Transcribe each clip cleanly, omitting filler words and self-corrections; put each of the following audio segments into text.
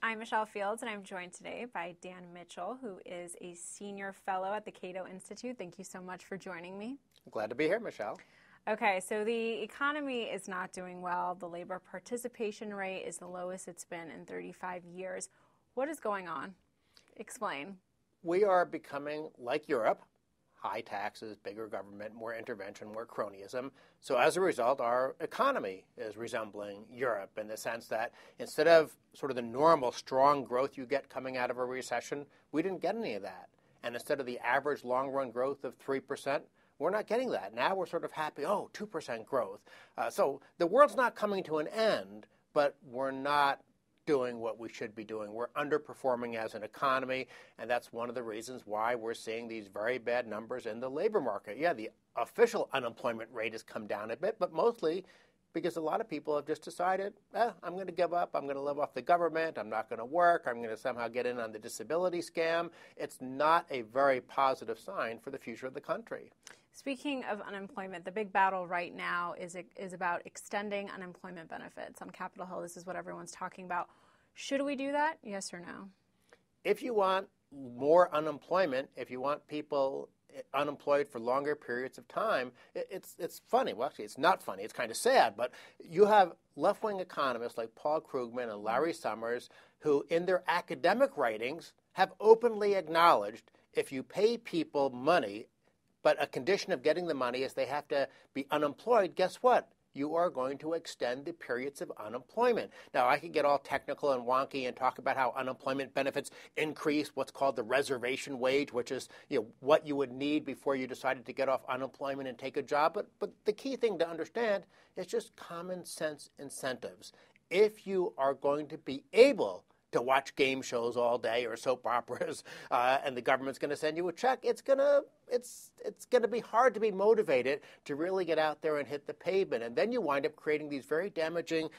I'm Michelle Fields, and I'm joined today by Dan Mitchell, who is a senior fellow at the Cato Institute. Thank you so much for joining me. Glad to be here, Michelle. Okay, so the economy is not doing well. The labor participation rate is the lowest it's been in 35 years. What is going on? Explain. We are becoming like Europe. High taxes, bigger government, more intervention, more cronyism. So as a result, our economy is resembling Europe in the sense that instead of sort of the normal strong growth you get coming out of a recession, we didn't get any of that. And instead of the average long-run growth of 3%, we're not getting that. Now we're sort of happy, 2% growth. So the world's not coming to an end, but we're not doing what we should be doing. We're underperforming as an economy, and that's one of the reasons why we're seeing these very bad numbers in the labor market. Yeah, the official unemployment rate has come down a bit, but mostly because a lot of people have just decided, I'm going to give up, I'm going to live off the government, I'm not going to work, I'm going to somehow get in on the disability scam. It's not a very positive sign for the future of the country. Speaking of unemployment, the big battle right now is about extending unemployment benefits. On Capitol Hill, this is what everyone's talking about. Should we do that? Yes or no? If you want more unemployment, if you want people unemployed for longer periods of time, it's funny. Well, actually, it's not funny. It's kind of sad. But you have left-wing economists like Paul Krugman and Larry Summers who, in their academic writings, have openly acknowledged if you pay people money, but a condition of getting the money is they have to be unemployed, guess what? You are going to extend the periods of unemployment. Now, I could get all technical and wonky and talk about how unemployment benefits increase what's called the reservation wage, which is what you would need before you decided to get off unemployment and take a job. But the key thing to understand is just common sense incentives. If you are going to be able to watch game shows all day or soap operas, and the government's going to send you a check, it's going to be hard to be motivated to really get out there and hit the pavement. And then you wind up creating these very damaging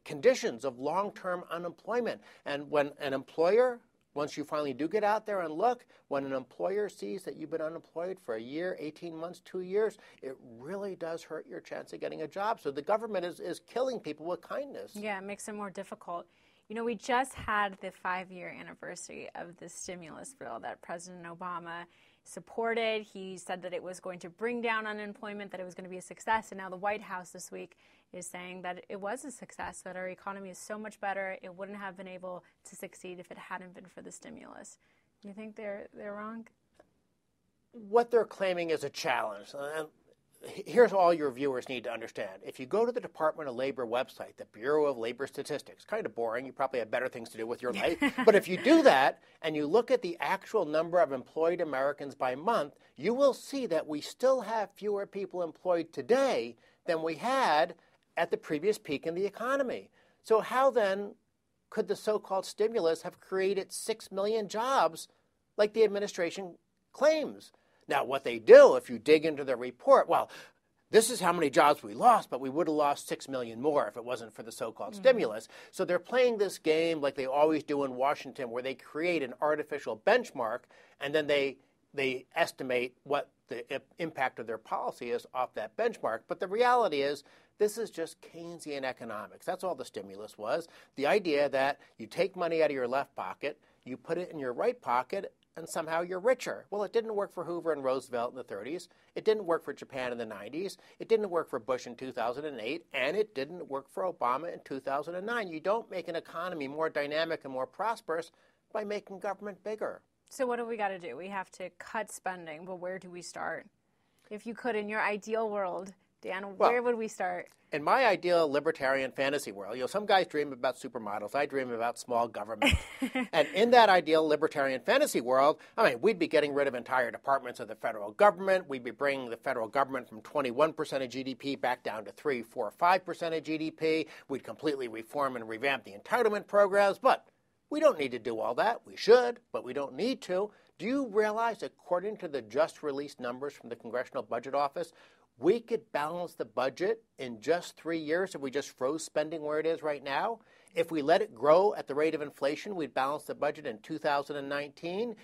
conditions of long-term unemployment. And when an employer, once you finally do get out there and look, when an employer sees that you've been unemployed for a year, 18 months, 2 years, it really does hurt your chance of getting a job. So the government is killing people with kindness. Yeah, it makes it more difficult. You know, we just had the 5-year anniversary of the stimulus bill that President Obama supported. He said that it was going to bring down unemployment, that it was going to be a success. And now the White House this week is saying that it was a success, that our economy is so much better, it wouldn't have been able to succeed if it hadn't been for the stimulus. Do you think they're wrong? What they're claiming is a challenge. Here's all your viewers need to understand. If you go to the Department of Labor website, the Bureau of Labor Statistics, kind of boring, you probably have better things to do with your life, but if you do that and you look at the actual number of employed Americans by month, you will see that we still have fewer people employed today than we had at the previous peak in the economy. So how then could the so-called stimulus have created 6 million jobs like the administration claims? Now, what they do, if you dig into the report, well, this is how many jobs we lost, but we would have lost 6 million more if it wasn't for the so-called stimulus. So they're playing this game like they always do in Washington, where they create an artificial benchmark, and then they estimate what the impact of their policy is off that benchmark. But the reality is, this is just Keynesian economics. That's all the stimulus was. The idea that you take money out of your left pocket, you put it in your right pocket, and somehow you're richer. Well, it didn't work for Hoover and Roosevelt in the 30s. It didn't work for Japan in the 90s. It didn't work for Bush in 2008. And it didn't work for Obama in 2009. You don't make an economy more dynamic and more prosperous by making government bigger. So what do we got to do? We have to cut spending, but where do we start? If you could, in your ideal world, Dan, where would we start? In my ideal libertarian fantasy world, some guys dream about supermodels. I dream about small government. And in that ideal libertarian fantasy world, we'd be getting rid of entire departments of the federal government. We'd be bringing the federal government from 21% of GDP back down to 3, 4, 5% of GDP. We'd completely reform and revamp the entitlement programs. But we don't need to do all that. We should, but we don't need to. Do you realize, according to the just released numbers from the Congressional Budget Office, we could balance the budget in just 3 years if we just froze spending where it is right now? If we let it grow at the rate of inflation, we'd balance the budget in 2019.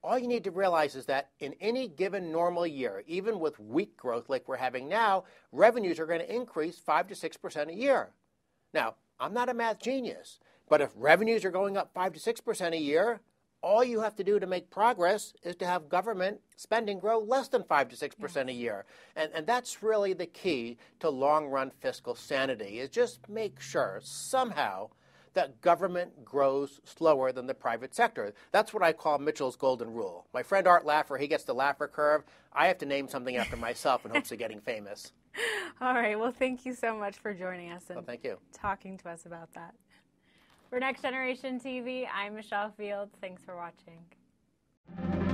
All you need to realize is that in any given normal year, even with weak growth like we're having now, revenues are going to increase 5 to 6% a year. Now, I'm not a math genius, but if revenues are going up 5 to 6% a year, all you have to do to make progress is to have government spending grow less than 5 to 6% a year. And that's really the key to long-run fiscal sanity, is just make sure somehow that government grows slower than the private sector. That's what I call Mitchell's golden rule. My friend Art Laffer, he gets the Laffer curve. I have to name something after myself in hopes of getting famous. All right. Well, thank you so much for joining us and thank you. talking to us about that. For Next Generation TV, I'm Michelle Fields. Thanks for watching.